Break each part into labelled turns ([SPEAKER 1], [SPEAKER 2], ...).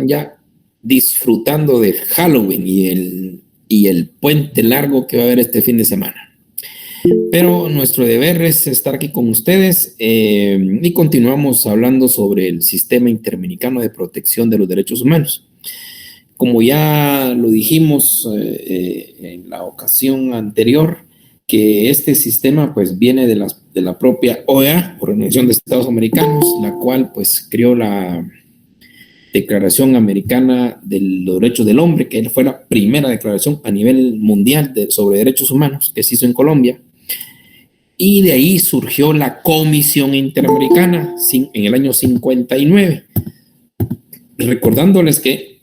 [SPEAKER 1] ya disfrutando de Halloween y el puente largo que va a haber este fin de semana. Pero nuestro deber es estar aquí con ustedes y continuamos hablando sobre el Sistema Interamericano de Protección de los Derechos Humanos. Como ya lo dijimos en la ocasión anterior, que este sistema pues viene de la propia OEA, Organización de Estados Americanos, la cual pues creó la Declaración Americana de los Derechos del Hombre, que fue la primera declaración a nivel mundial sobre derechos humanos que se hizo en Colombia. Y de ahí surgió la Comisión Interamericana en el año 59. Recordándoles que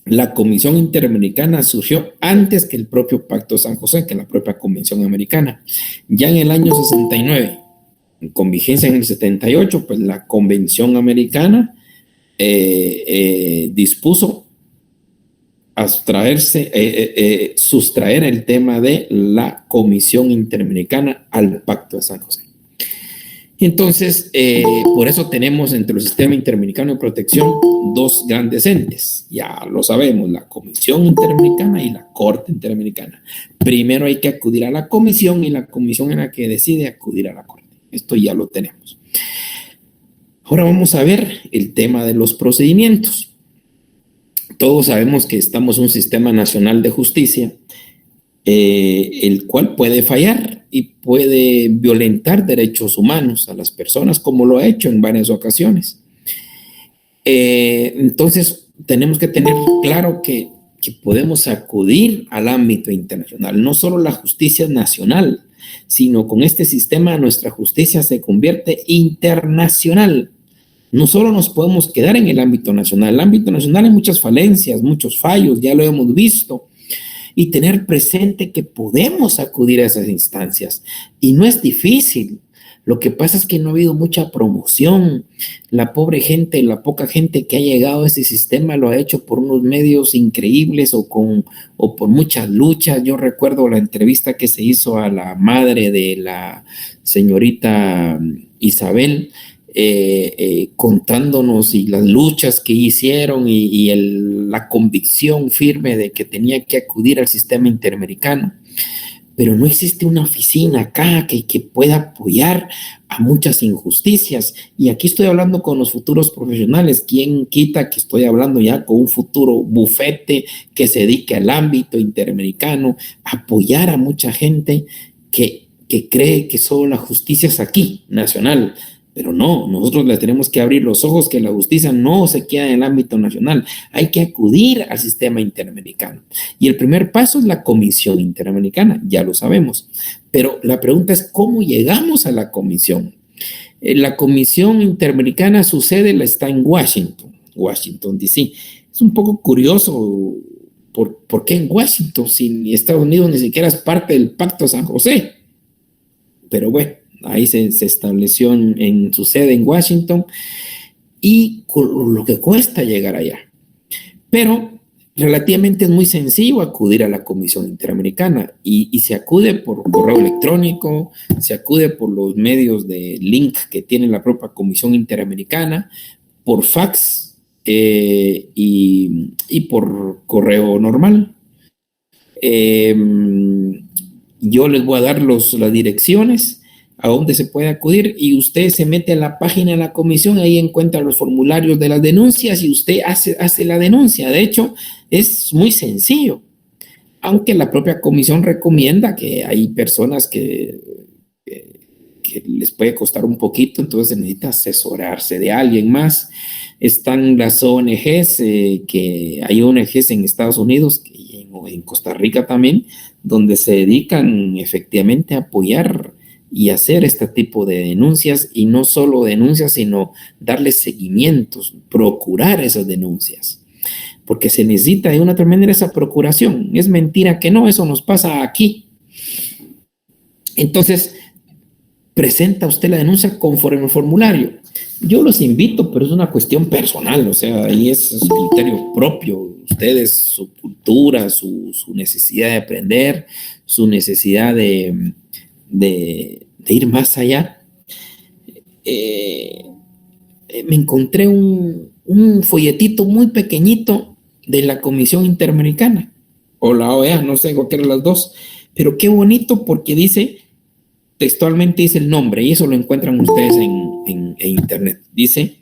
[SPEAKER 1] la Comisión Interamericana surgió antes que el propio Pacto de San José, que la propia Convención Americana. Ya en el año 69, con vigencia en el 78, pues la Convención Americana dispuso sustraer el tema de la Comisión Interamericana al Pacto de San José. Entonces, por eso tenemos entre el Sistema Interamericano de Protección dos grandes entes, ya lo sabemos, la Comisión Interamericana y la Corte Interamericana. Primero hay que acudir a la Comisión y la Comisión es la que decide acudir a la Corte. Esto ya lo tenemos. Ahora vamos a ver el tema de los procedimientos. Todos sabemos que estamos en un sistema nacional de justicia, el cual puede fallar y puede violentar derechos humanos a las personas, como lo ha hecho en varias ocasiones. Entonces, tenemos que tener claro que podemos acudir al ámbito internacional, no solo la justicia nacional, sino con este sistema nuestra justicia se convierte internacional. No solo nos podemos quedar en el ámbito nacional. El ámbito nacional hay muchas falencias, muchos fallos, ya lo hemos visto. Y tener presente que podemos acudir a esas instancias. Y no es difícil. Lo que pasa es que no ha habido mucha promoción. La pobre gente, la poca gente que ha llegado a este sistema lo ha hecho por unos medios increíbles o por muchas luchas. Yo recuerdo la entrevista que se hizo a la madre de la señorita Isabel, contándonos y las luchas que hicieron y la convicción firme de que tenía que acudir al sistema interamericano, pero no existe una oficina acá que pueda apoyar a muchas injusticias. Y aquí estoy hablando con los futuros profesionales. ¿Quién quita que estoy hablando ya con un futuro bufete que se dedique al ámbito interamericano, apoyar a mucha gente que cree que solo la justicia es aquí, nacional? Pero no, nosotros le tenemos que abrir los ojos que la justicia no se queda en el ámbito nacional. Hay que acudir al sistema interamericano. Y el primer paso es la Comisión Interamericana, ya lo sabemos. Pero la pregunta es, ¿cómo llegamos a la Comisión? La Comisión Interamericana su sede está en Washington, D.C. Es un poco curioso, ¿por qué en Washington? Si Estados Unidos ni siquiera es parte del Pacto de San José. Pero bueno. Ahí se estableció en su sede en Washington y con lo que cuesta llegar allá. Pero relativamente es muy sencillo acudir a la Comisión Interamericana y se acude por correo electrónico, se acude por los medios de link que tiene la propia Comisión Interamericana, por fax y por correo normal. Yo les voy a dar las direcciones a dónde se puede acudir y usted se mete a la página de la comisión, ahí encuentra los formularios de las denuncias y usted hace la denuncia. De hecho, es muy sencillo, aunque la propia comisión recomienda que hay personas que les puede costar un poquito, entonces necesita asesorarse de alguien más. Están las ONGs, que hay ONGs en Estados Unidos y en Costa Rica también, donde se dedican efectivamente a apoyar y hacer este tipo de denuncias, y no solo denuncias, sino darles seguimientos, procurar esas denuncias, porque se necesita de una otra manera esa procuración. Es mentira que no, eso nos pasa aquí. Entonces, presenta usted la denuncia conforme al formulario. Yo los invito, pero es una cuestión personal, o sea, ahí es criterio propio. Ustedes, su cultura, su necesidad de aprender, su necesidad de ir más allá. Me encontré un un folletito muy pequeñito de la Comisión Interamericana, o la OEA, no sé, cualquiera de las dos, pero qué bonito porque dice, textualmente dice el nombre, y eso lo encuentran ustedes en internet. Dice,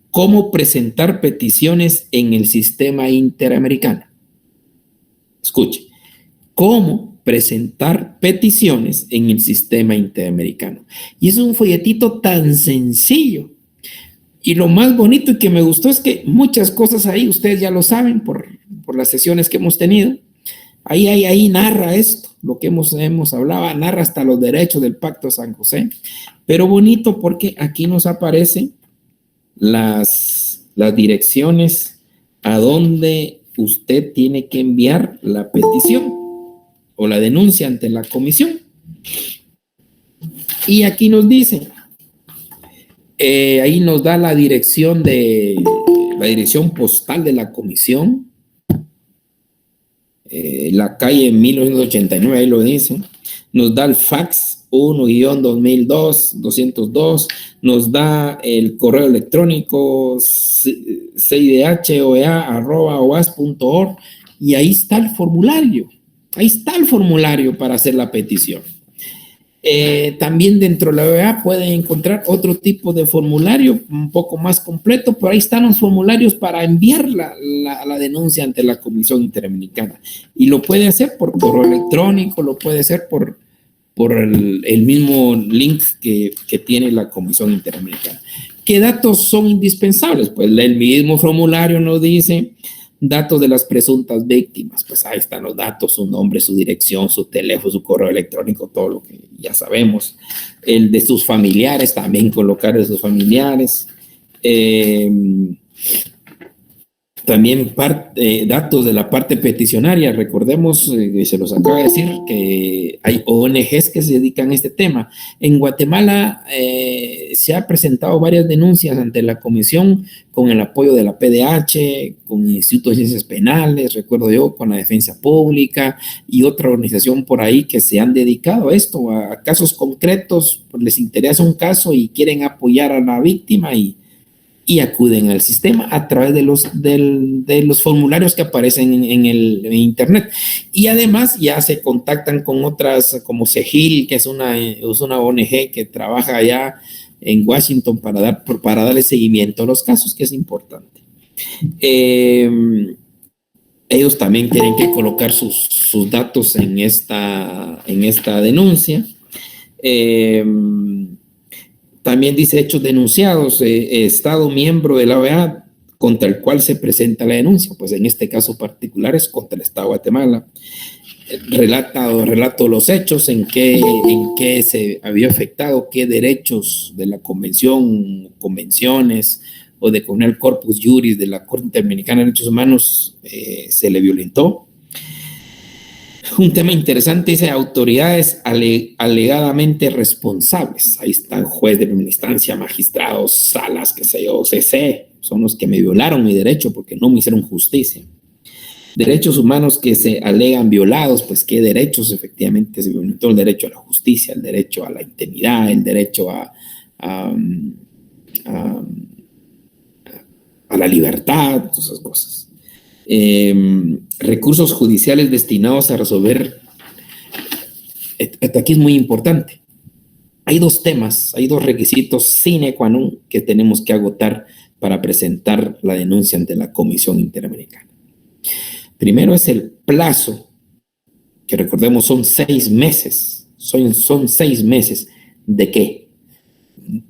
[SPEAKER 1] ¿cómo presentar peticiones en el sistema interamericano? Escuche, ¿cómo presentar peticiones en el sistema interamericano? Y es un folletito tan sencillo. Y lo más bonito y que me gustó es que muchas cosas ahí, ustedes ya lo saben por las sesiones que hemos tenido, ahí narra esto, lo que hemos hablado, narra hasta los derechos del Pacto de San José, pero bonito porque aquí nos aparecen las direcciones a donde usted tiene que enviar la petición o la denuncia ante la comisión. Y aquí nos dice, ahí nos da la dirección postal de la comisión, la calle 1989, ahí lo dice. Nos da el fax 1-2002, nos da el correo electrónico cidhoea@oas.org, y ahí está el formulario. Ahí está el formulario para hacer la petición. También dentro de la OEA pueden encontrar otro tipo de formulario un poco más completo, pero ahí están los formularios para enviar la denuncia ante la Comisión Interamericana. Y lo puede hacer por correo electrónico, lo puede hacer por el mismo link que tiene la Comisión Interamericana. ¿Qué datos son indispensables? Pues el mismo formulario nos dice datos de las presuntas víctimas, pues ahí están los datos, su nombre, su dirección, su teléfono, su correo electrónico, todo lo que ya sabemos. El de sus familiares, también colocar de sus familiares. También datos de la parte peticionaria. Recordemos, se los acaba de decir, que hay ONGs que se dedican a este tema. En Guatemala se ha presentado varias denuncias ante la comisión con el apoyo de la PDH, con el Instituto de Ciencias Penales, recuerdo yo, con la Defensa Pública y otra organización por ahí que se han dedicado a esto, a casos concretos, pues les interesa un caso y quieren apoyar a la víctima y acuden al sistema a través de los formularios que aparecen en internet. Y además ya se contactan con otras como CEGIL, que es una ONG que trabaja allá en Washington para darle seguimiento a los casos, que es importante. Ellos también tienen que colocar sus datos en esta denuncia. También dice hechos denunciados, Estado miembro de la OEA contra el cual se presenta la denuncia, pues en este caso particular es contra el Estado de Guatemala. Relato los hechos, en qué se había afectado, qué derechos de la convenciones o de con el corpus juris de la Corte Interamericana de Derechos Humanos se le violentó. Un tema interesante dice autoridades alegadamente responsables. Ahí están juez de primera instancia, magistrados, salas, qué sé yo, CC, son los que me violaron mi derecho porque no me hicieron justicia. Derechos humanos que se alegan violados, pues qué derechos efectivamente se violentó: el derecho a la justicia, el derecho a la intimidad, el derecho a la libertad, todas esas cosas. Recursos judiciales destinados a resolver. Aquí es muy importante. Hay dos temas, hay dos requisitos sine qua non que tenemos que agotar para presentar la denuncia ante la Comisión Interamericana. Primero es el plazo, que recordemos son 6 meses. Son 6 meses. ¿De qué?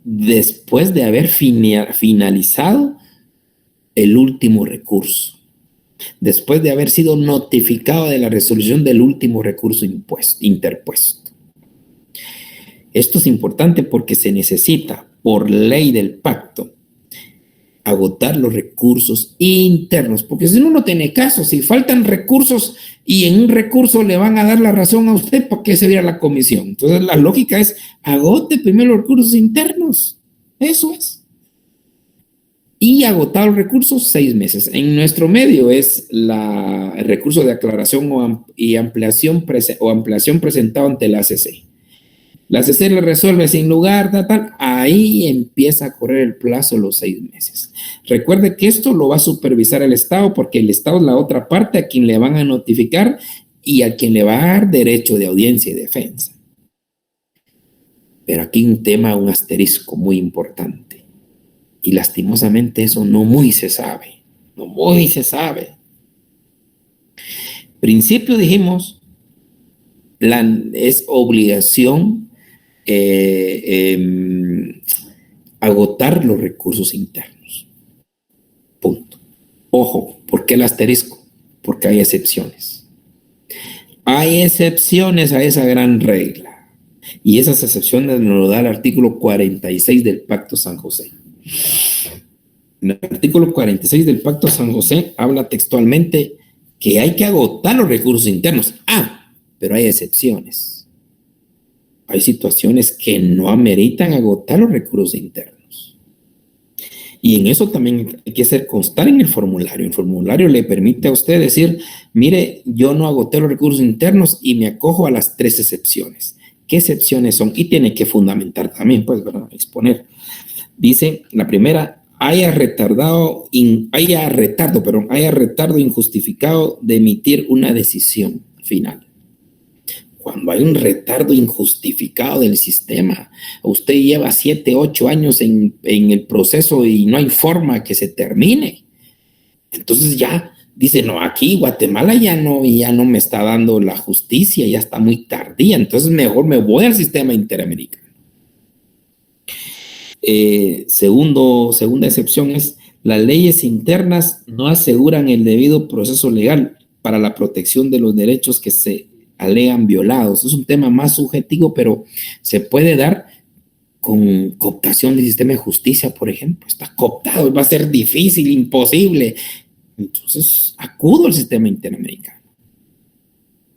[SPEAKER 1] Después de haber finalizado el último recurso. Después de haber sido notificado de la resolución del último recurso interpuesto. Esto es importante porque se necesita, por ley del pacto, agotar los recursos internos, porque si uno no tiene caso, si faltan recursos y en un recurso le van a dar la razón a usted, ¿por qué se viera la comisión? Entonces la lógica es, agote primero los recursos internos, eso es. Y agotar los recursos 6 meses. En nuestro medio es el recurso de aclaración o ampliación presentado ante la ACC. La CC le resuelve sin lugar, ahí empieza a correr el plazo de los 6 meses. Recuerde que esto lo va a supervisar el Estado, porque el Estado es la otra parte a quien le van a notificar y a quien le va a dar derecho de audiencia y defensa. Pero aquí un tema, un asterisco muy importante. Y lastimosamente eso no muy se sabe. No muy se sabe. Principio dijimos, es obligación agotar los recursos internos. Punto. Ojo, ¿por qué el asterisco? Porque hay excepciones. Hay excepciones a esa gran regla. Y esas excepciones nos lo da el artículo 46 del Pacto San José. En el artículo 46 del Pacto San José habla textualmente que hay que agotar los recursos internos. Pero hay excepciones. Hay situaciones que no ameritan agotar los recursos internos. Y en eso también hay que hacer constar en el formulario. El formulario le permite a usted decir, mire, yo no agoté los recursos internos y me acojo a las 3 excepciones. ¿Qué excepciones son? Y tiene que fundamentar también, pues, ¿verdad? Exponer. Dice, la primera, haya retardo injustificado de emitir una decisión final. Cuando hay un retardo injustificado del sistema, usted lleva 7, 8 años en el proceso y no hay forma que se termine. Entonces ya dice, no, aquí Guatemala ya no me está dando la justicia, ya está muy tardía, entonces mejor me voy al sistema interamericano. Segunda excepción es, las leyes internas no aseguran el debido proceso legal para la protección de los derechos que se alegan violados. Es un tema más subjetivo, pero se puede dar con cooptación del sistema de justicia, por ejemplo. Está cooptado, va a ser difícil, imposible. Entonces, acudo al sistema interamericano.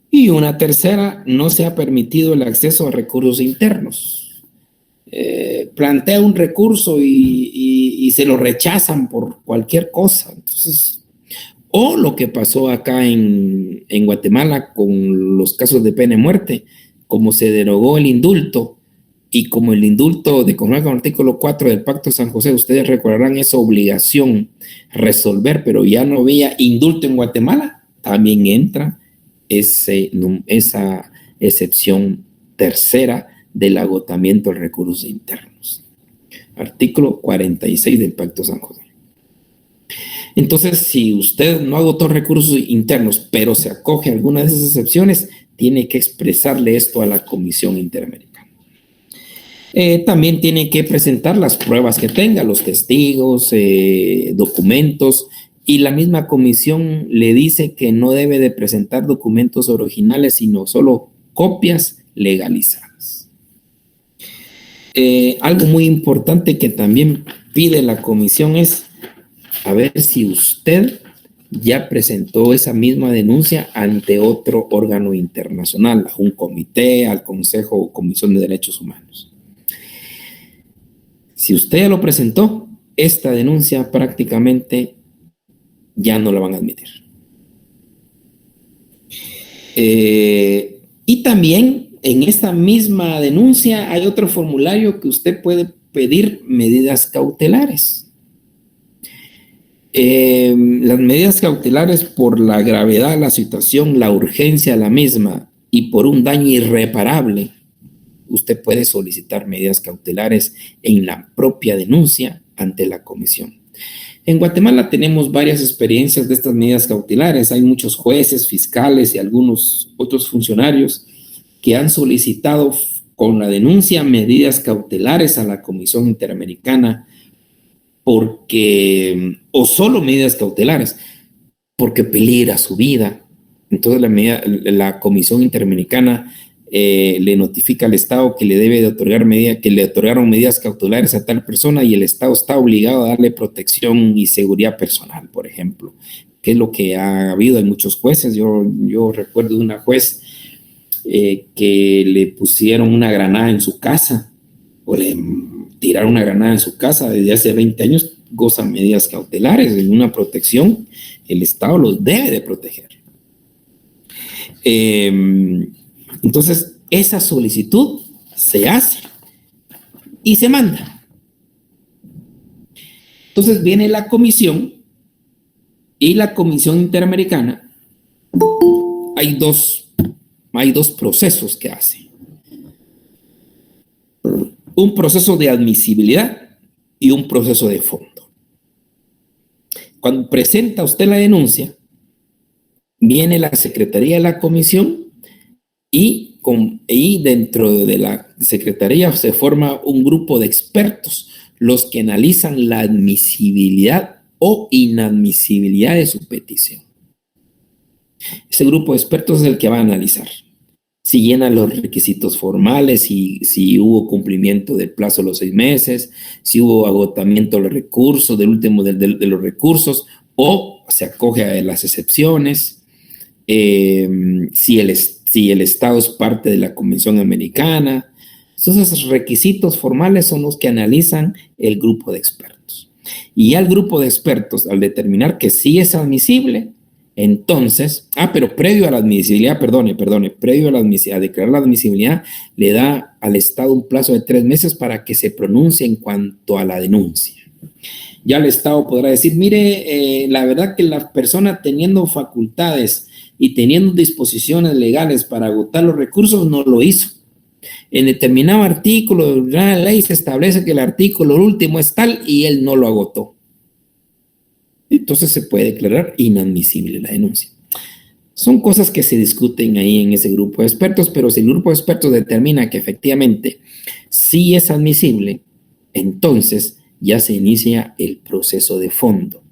[SPEAKER 1] Y una tercera, no se ha permitido el acceso a recursos internos. Plantea un recurso y se lo rechazan por cualquier cosa. Entonces, o lo que pasó acá en Guatemala con los casos de pena de muerte, como se derogó el indulto y como el indulto de con el artículo 4 del Pacto San José, ustedes recordarán esa obligación resolver, pero ya no había indulto en Guatemala, también entra esa excepción tercera del agotamiento de recursos internos. Artículo 46 del Pacto San José. Entonces, si usted no agotó recursos internos, pero se acoge a alguna de esas excepciones, tiene que expresarle esto a la Comisión Interamericana. También tiene que presentar las pruebas que tenga, los testigos, documentos, y la misma comisión le dice que no debe de presentar documentos originales, sino solo copias legalizadas. Algo muy importante que también pide la comisión es a ver si usted ya presentó esa misma denuncia ante otro órgano internacional, a un comité, al Consejo o Comisión de Derechos Humanos. Si usted ya lo presentó, esta denuncia prácticamente ya no la van a admitir. Y también en esta misma denuncia hay otro formulario que usted puede pedir medidas cautelares. Las medidas cautelares por la gravedad de la situación, la urgencia de la misma y por un daño irreparable, usted puede solicitar medidas cautelares en la propia denuncia ante la comisión. En Guatemala tenemos varias experiencias de estas medidas cautelares. Hay muchos jueces, fiscales y algunos otros funcionarios que han solicitado con la denuncia medidas cautelares a la Comisión Interamericana o solo medidas cautelares, porque peligra su vida. Entonces la Comisión Interamericana le notifica al Estado que le debe de otorgar que le otorgaron medidas cautelares a tal persona y el Estado está obligado a darle protección y seguridad personal, por ejemplo, que es lo que ha habido en muchos jueces. Yo recuerdo de una juez que le pusieron una granada en su casa, o le tiraron una granada en su casa desde hace 20 años, gozan medidas cautelares en una protección. El Estado los debe de proteger. Entonces, esa solicitud se hace y se manda. Entonces viene la comisión y la Comisión Interamericana. Hay dos procesos que hace. Un proceso de admisibilidad y un proceso de fondo. Cuando presenta usted la denuncia, viene la Secretaría de la Comisión y dentro de la Secretaría se forma un grupo de expertos, los que analizan la admisibilidad o inadmisibilidad de su petición. Ese grupo de expertos es el que va a analizar si llenan los requisitos formales, si hubo cumplimiento del plazo de los 6 meses, si hubo agotamiento de los recursos, del último de los recursos, o se acoge a las excepciones, si el Estado es parte de la Convención Americana. Entonces, esos requisitos formales son los que analizan el grupo de expertos. Y ya el grupo de expertos, al determinar que sí es admisible, entonces, pero previo a la admisibilidad, previo a declarar la admisibilidad, le da al Estado un plazo de 3 meses para que se pronuncie en cuanto a la denuncia. Ya el Estado podrá decir, mire, la verdad que la persona teniendo facultades y teniendo disposiciones legales para agotar los recursos, no lo hizo. En determinado artículo de la ley se establece que el artículo último es tal y él no lo agotó. Entonces se puede declarar inadmisible la denuncia. Son cosas que se discuten ahí en ese grupo de expertos, pero si el grupo de expertos determina que efectivamente sí es admisible, entonces ya se inicia el proceso de fondo.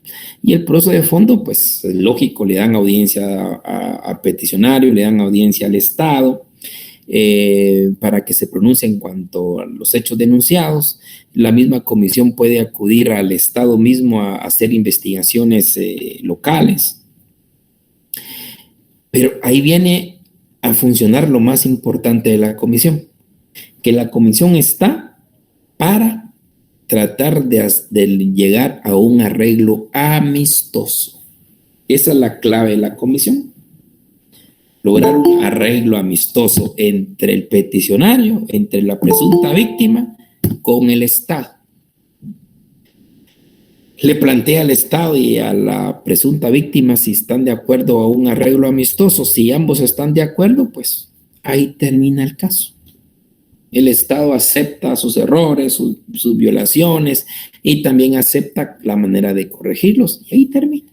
[SPEAKER 1] Y el proceso de fondo, pues lógico, le dan audiencia a peticionario, le dan audiencia al Estado, para que se pronuncie en cuanto a los hechos denunciados. La misma comisión puede acudir al Estado mismo a hacer investigaciones locales. Pero ahí viene a funcionar lo más importante de la comisión, que la comisión está para tratar de llegar a un arreglo amistoso. Esa es la clave de la comisión. Lograr un arreglo amistoso entre el peticionario, entre la presunta víctima, con el Estado. Le plantea al Estado y a la presunta víctima si están de acuerdo a un arreglo amistoso. Si ambos están de acuerdo, pues ahí termina el caso. El Estado acepta sus errores, sus violaciones, y también acepta la manera de corregirlos, y ahí termina.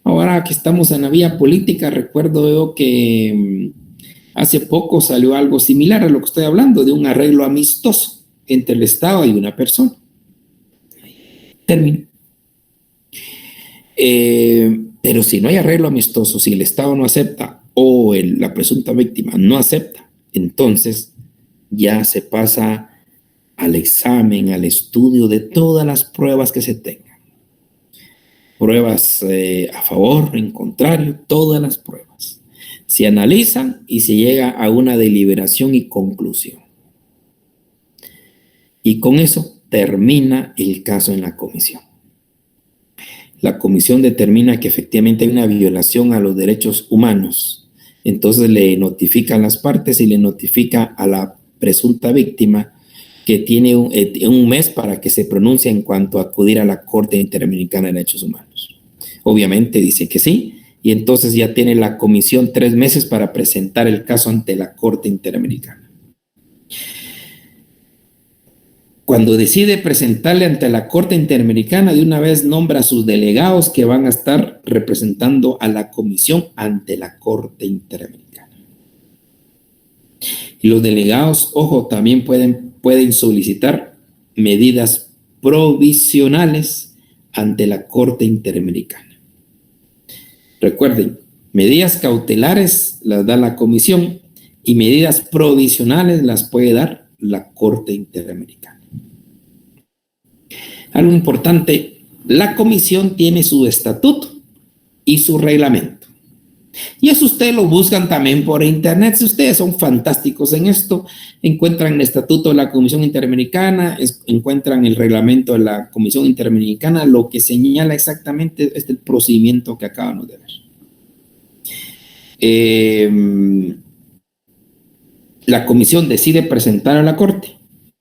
[SPEAKER 1] Ahora que estamos en la vía política, recuerdo yo que hace poco salió algo similar a lo que estoy hablando, de un arreglo amistoso entre el Estado y una persona. Termino. Pero si no hay arreglo amistoso, si el Estado no acepta o la presunta víctima no acepta, entonces ya se pasa al examen, al estudio de todas las pruebas que se tengan. Pruebas a favor, en contrario, todas las pruebas. Se analizan y se llega a una deliberación y conclusión. Y con eso termina el caso en la comisión. La comisión determina que efectivamente hay una violación a los derechos humanos. Entonces le notifica a las partes y le notifica a la presunta víctima que tiene un mes para que se pronuncie en cuanto a acudir a la Corte Interamericana de Derechos Humanos. Obviamente dice que sí, y entonces ya tiene la comisión 3 meses para presentar el caso ante la Corte Interamericana. Cuando decide presentarle ante la Corte Interamericana, de una vez nombra a sus delegados que van a estar representando a la comisión ante la Corte Interamericana. Y los delegados, ojo, también pueden solicitar medidas provisionales ante la Corte Interamericana. Recuerden, medidas cautelares las da la comisión y medidas provisionales las puede dar la Corte Interamericana. Algo importante, la comisión tiene su estatuto y su reglamento. Y eso ustedes lo buscan también por internet. Si ustedes son fantásticos en esto, encuentran el estatuto de la Comisión Interamericana, encuentran el reglamento de la Comisión Interamericana, lo que señala exactamente es el procedimiento que acabamos de ver. la comisión decide presentar a la Corte.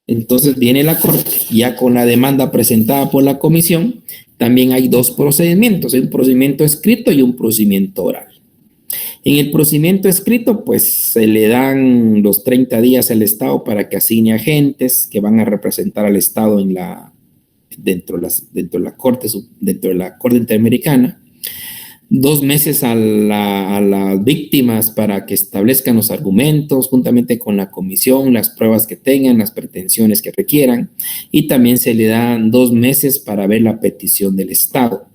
[SPEAKER 1] Entonces viene la Corte, ya con la demanda presentada por la comisión, también hay dos procedimientos, hay un procedimiento escrito y un procedimiento oral. En el procedimiento escrito, pues se le dan los 30 días al Estado para que asigne agentes que van a representar al Estado dentro de la Corte Interamericana. 2 meses a las víctimas para que establezcan los argumentos juntamente con la comisión, las pruebas que tengan, las pretensiones que requieran, y también se le dan 2 meses para ver la petición del Estado.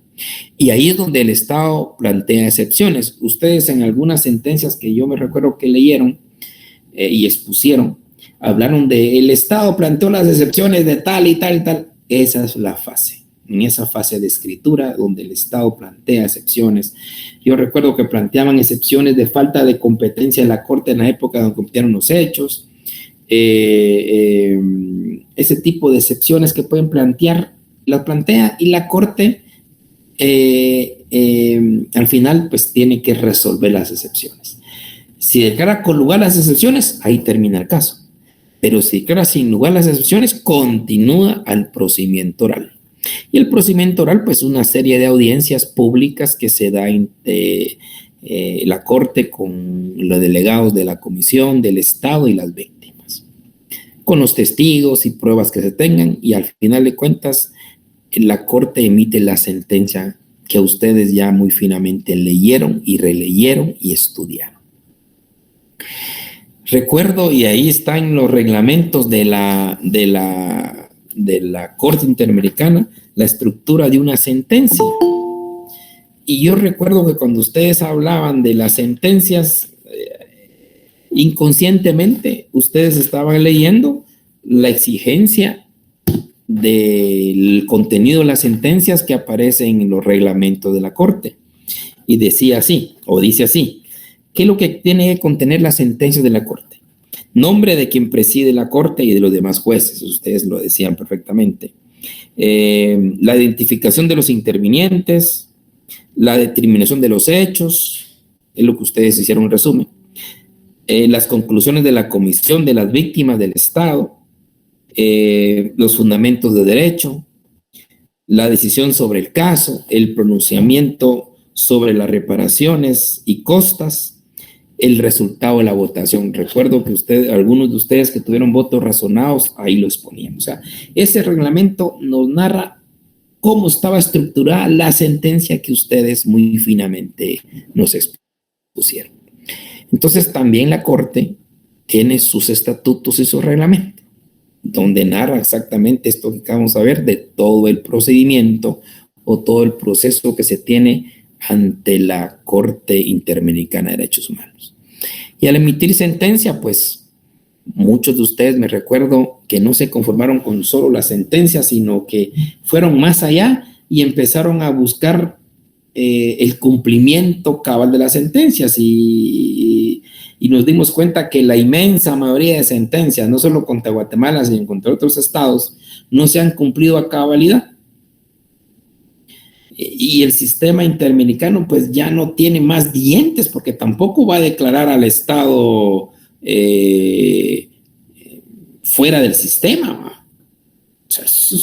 [SPEAKER 1] Y ahí es donde el Estado plantea excepciones. Ustedes en algunas sentencias que yo me recuerdo que leyeron y expusieron, hablaron de el Estado planteó las excepciones de tal y tal y tal. Esa es la fase. En esa fase de escritura donde el Estado plantea excepciones. Yo recuerdo que planteaban excepciones de falta de competencia de la Corte en la época donde cometieron los hechos. Ese tipo de excepciones que pueden plantear, las plantea y la Corte al final pues tiene que resolver las excepciones. Si declara con lugar las excepciones, ahí termina el caso. Pero si declara sin lugar las excepciones, continúa al procedimiento oral. Y el procedimiento oral, pues una serie de audiencias públicas que se da en la Corte con los delegados de la Comisión, del Estado y las víctimas, con los testigos y pruebas que se tengan, y al final de cuentas la Corte emite la sentencia que ustedes ya muy finamente leyeron y releyeron y estudiaron. Recuerdo, y ahí están los reglamentos de la Corte Interamericana, la estructura de una sentencia. Y yo recuerdo que cuando ustedes hablaban de las sentencias, inconscientemente ustedes estaban leyendo la exigencia del contenido de las sentencias que aparecen en los reglamentos de la Corte. Y decía así, o dice así, ¿qué es lo que tiene que contener las sentencias de la Corte? Nombre de quien preside la Corte y de los demás jueces, ustedes lo decían perfectamente. La identificación de los intervinientes, la determinación de los hechos, es lo que ustedes hicieron en resumen. Las conclusiones de la Comisión de las Víctimas del Estado, los fundamentos de derecho, la decisión sobre el caso, el pronunciamiento sobre las reparaciones y costas, el resultado de la votación. Recuerdo que algunos de ustedes que tuvieron votos razonados, ahí lo exponían. O sea, ese reglamento nos narra cómo estaba estructurada la sentencia que ustedes muy finamente nos expusieron. Entonces, también la Corte tiene sus estatutos y su reglamento, donde narra exactamente esto que acabamos de ver de todo el procedimiento o todo el proceso que se tiene ante la Corte Interamericana de Derechos Humanos. Y al emitir sentencia, pues muchos de ustedes me recuerdo que no se conformaron con solo la sentencia, sino que fueron más allá y empezaron a buscar el cumplimiento cabal de las sentencias y nos dimos cuenta que la inmensa mayoría de sentencias, no solo contra Guatemala, sino contra otros estados, no se han cumplido a cabalidad. Y el sistema interamericano pues ya no tiene más dientes porque tampoco va a declarar al Estado fuera del sistema. O sea, es un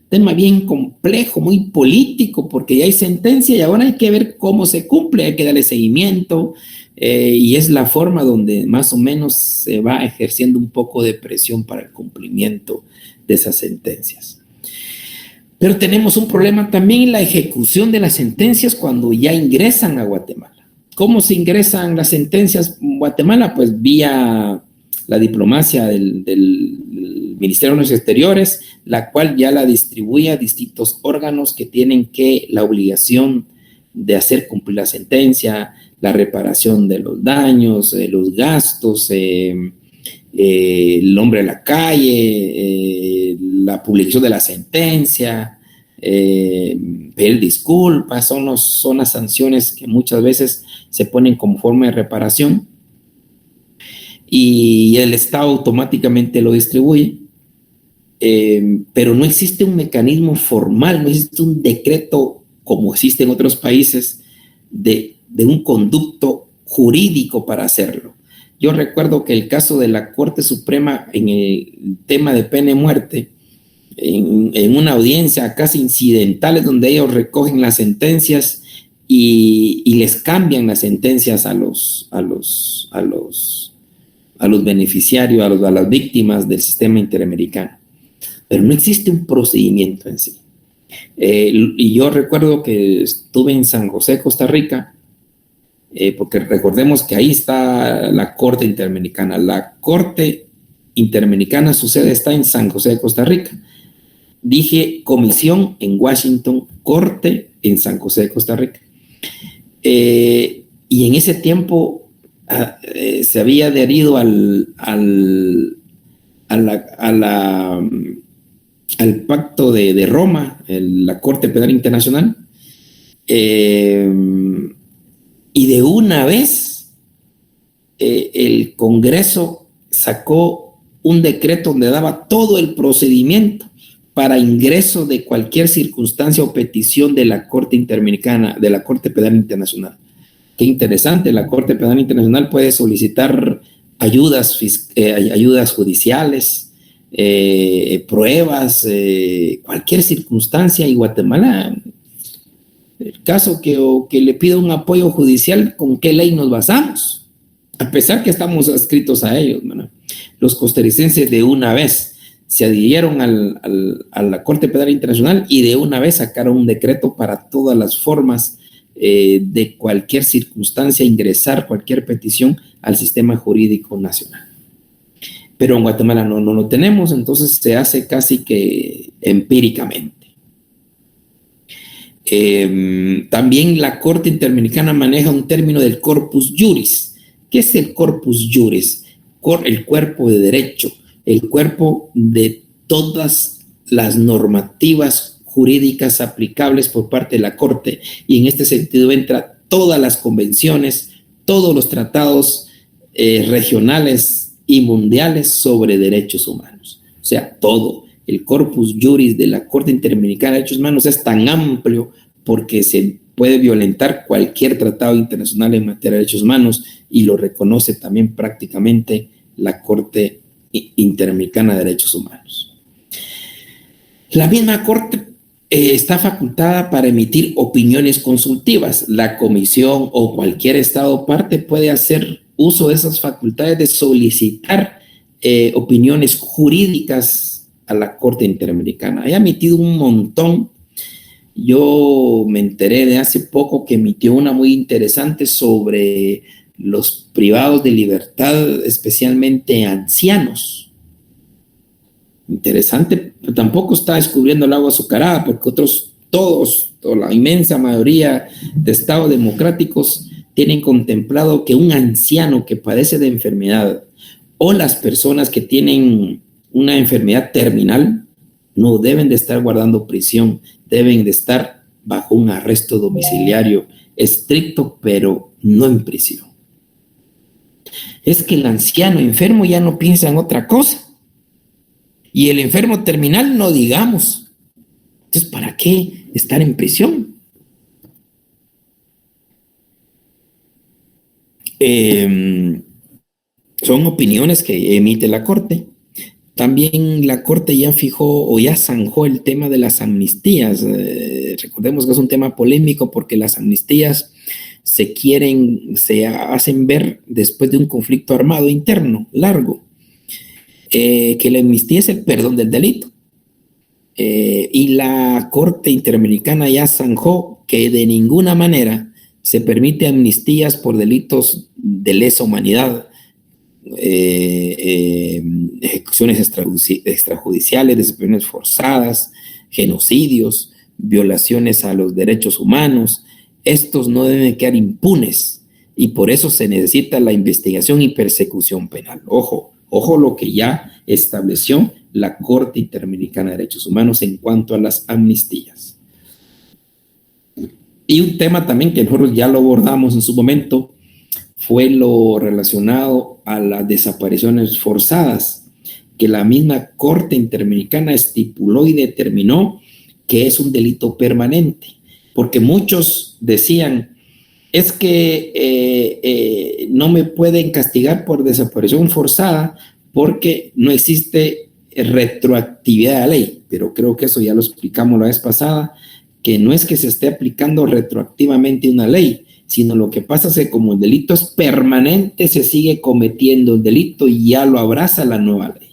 [SPEAKER 1] tema bien complejo, muy político, porque ya hay sentencia y ahora hay que ver cómo se cumple, hay que darle seguimiento y es la forma donde más o menos se va ejerciendo un poco de presión para el cumplimiento de esas sentencias. Pero tenemos un problema también en la ejecución de las sentencias cuando ya ingresan a Guatemala. ¿Cómo se ingresan las sentencias en Guatemala? Pues vía la diplomacia del Ministerio de los Exteriores, la cual ya la distribuye a distintos órganos que tienen la obligación de hacer cumplir la sentencia, la reparación de los daños, los gastos, el nombre de la calle, la publicación de la sentencia, pedir disculpas, son las sanciones que muchas veces se ponen como forma de reparación y el Estado automáticamente lo distribuye, pero no existe un mecanismo formal, no existe un decreto como existe en otros países de un conducto jurídico para hacerlo. Yo recuerdo que el caso de la Corte Suprema en el tema de pena de muerte, en una audiencia casi incidental, es donde ellos recogen las sentencias y les cambian las sentencias a los beneficiarios, a las víctimas del sistema interamericano. Pero no existe un procedimiento en sí. Y yo recuerdo que estuve en San José, Costa Rica, porque recordemos que ahí está la Corte Interamericana. La Corte Interamericana, su sede está en San José, Costa Rica. Dije comisión en Washington, Corte en San José, Costa Rica. Y en ese tiempo se había adherido al Pacto de Roma, la Corte Penal Internacional, y de una vez el Congreso sacó un decreto donde daba todo el procedimiento para ingreso de cualquier circunstancia o petición de la Corte Interamericana, de la Corte Penal Internacional. Qué interesante, la Corte Penal Internacional puede solicitar ayudas judiciales, pruebas, cualquier circunstancia, y Guatemala, el caso que le pida un apoyo judicial, ¿con qué ley nos basamos? A pesar que estamos adscritos a ellos, ¿verdad? Los costarricenses de una vez se adhirieron a la Corte Penal Internacional y de una vez sacaron un decreto para todas las formas de cualquier circunstancia, ingresar cualquier petición al sistema jurídico nacional. Pero en Guatemala no lo tenemos, entonces se hace casi que empíricamente. También la Corte Interamericana maneja un término del corpus juris. ¿Qué es el corpus juris? El cuerpo de derecho, el cuerpo de todas las normativas jurídicas aplicables por parte de la Corte, y en este sentido entra todas las convenciones, todos los tratados regionales y mundiales sobre derechos humanos. O sea, todo. El corpus juris de la Corte Interamericana de Derechos Humanos es tan amplio porque se puede violentar cualquier tratado internacional en materia de derechos humanos, y lo reconoce también prácticamente la Corte Interamericana de Derechos Humanos. La misma Corte está facultada para emitir opiniones consultivas. La comisión o cualquier estado parte puede hacer uso de esas facultades de solicitar opiniones jurídicas a la Corte Interamericana. Ha emitido un montón. Yo me enteré de hace poco que emitió una muy interesante sobre los privados de libertad, especialmente ancianos. Interesante, pero tampoco está descubriendo el agua azucarada, porque todos, la inmensa mayoría de estados democráticos tienen contemplado que un anciano que padece de enfermedad, o las personas que tienen una enfermedad terminal, no deben de estar guardando prisión, deben de estar bajo un arresto domiciliario estricto, pero no en prisión. Es que el anciano enfermo ya no piensa en otra cosa, y el enfermo terminal no digamos. Entonces, ¿para qué estar en prisión? Son opiniones que emite la Corte. También la Corte ya fijó o ya zanjó el tema de las amnistías. Recordemos que es un tema polémico porque las amnistías se hacen ver después de un conflicto armado interno largo, que la amnistía es el perdón del delito. Y la Corte Interamericana ya zanjó que de ninguna manera se permite amnistías por delitos de lesa humanidad, ejecuciones extrajudiciales, desapariciones forzadas, genocidios, violaciones a los derechos humanos. Estos no deben quedar impunes, y por eso se necesita la investigación y persecución penal. Ojo lo que ya estableció la Corte Interamericana de Derechos Humanos en cuanto a las amnistías. Y un tema también que nosotros ya lo abordamos en su momento fue lo relacionado a las desapariciones forzadas, que la misma Corte Interamericana estipuló y determinó que es un delito permanente, porque muchos decían es que no me pueden castigar por desaparición forzada porque no existe retroactividad de la ley, pero creo que eso ya lo explicamos la vez pasada, que no es que se esté aplicando retroactivamente una ley, sino lo que pasa es que como el delito es permanente, se sigue cometiendo el delito y ya lo abraza la nueva ley.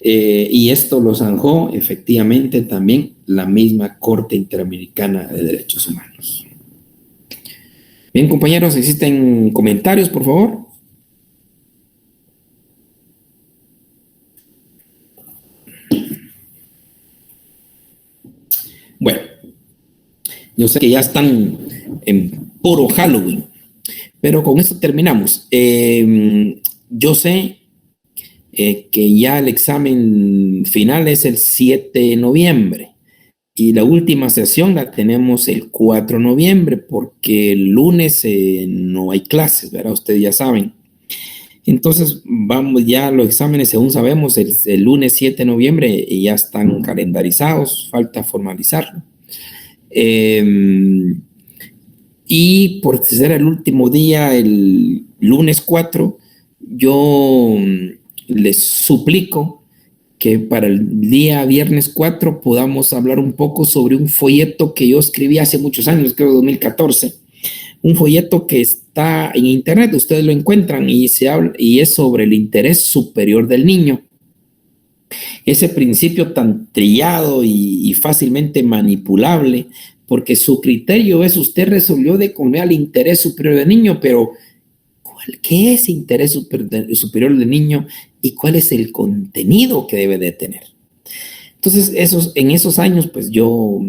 [SPEAKER 1] Y esto lo zanjó efectivamente también la misma Corte Interamericana de Derechos Humanos. Bien, compañeros, ¿existen comentarios, por favor? Bueno, yo sé que ya están en puro Halloween, pero con esto terminamos. Yo sé que ya el examen final es el 7 de noviembre y la última sesión la tenemos el 4 de noviembre porque el lunes no hay clases, ¿verdad? Ustedes ya saben. Entonces, vamos ya los exámenes, según sabemos, el lunes 7 de noviembre ya están calendarizados, falta formalizarlo. Y por ser el último día, el lunes 4, yo les suplico que para el día viernes 4 podamos hablar un poco sobre un folleto que yo escribí hace muchos años, creo 2014, un folleto que está en internet, ustedes lo encuentran y se habla, y es sobre el interés superior del niño. Ese principio tan trillado y fácilmente manipulable, porque su criterio es, usted resolvió de comer al interés superior del niño, pero ¿qué es interés superior del niño y cuál es el contenido que debe de tener? Entonces, en esos años, pues yo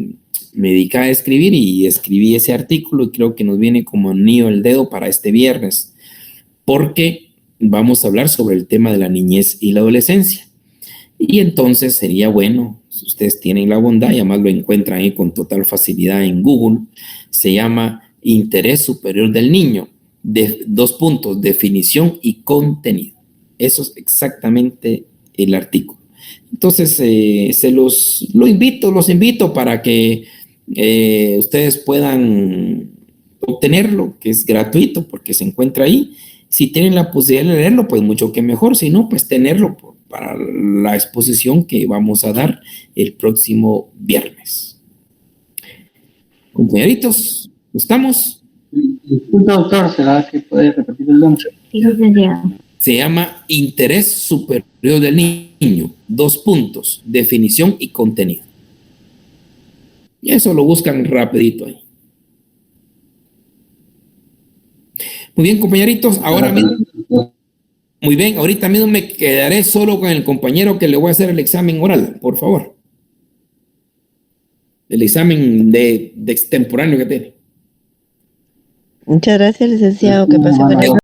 [SPEAKER 1] me dediqué a escribir y escribí ese artículo y creo que nos viene como anillo al dedo para este viernes, porque vamos a hablar sobre el tema de la niñez y la adolescencia. Y entonces sería bueno, si ustedes tienen la bondad, y además lo encuentran ahí con total facilidad en Google, se llama Interés Superior del Niño, dos puntos, definición y contenido. Eso es exactamente el artículo. Entonces, los invito para que ustedes puedan obtenerlo, que es gratuito porque se encuentra ahí. Si tienen la posibilidad de leerlo, pues mucho que mejor. Si no, pues tenerlo para la exposición que vamos a dar el próximo viernes. Compañeritos, ¿estamos?
[SPEAKER 2] Disculpe, doctor, ¿será que puede repetir el nombre?
[SPEAKER 1] Se llama Interés Superior del Niño, dos puntos, definición y contenido. Y eso lo buscan rapidito ahí. Muy bien, compañeritos, ahora mismo, muy bien, ahorita mismo me quedaré solo con el compañero que le voy a hacer el examen oral, por favor. El examen de extemporáneo que tiene.
[SPEAKER 3] Muchas gracias, licenciado. Que pase buenas noches.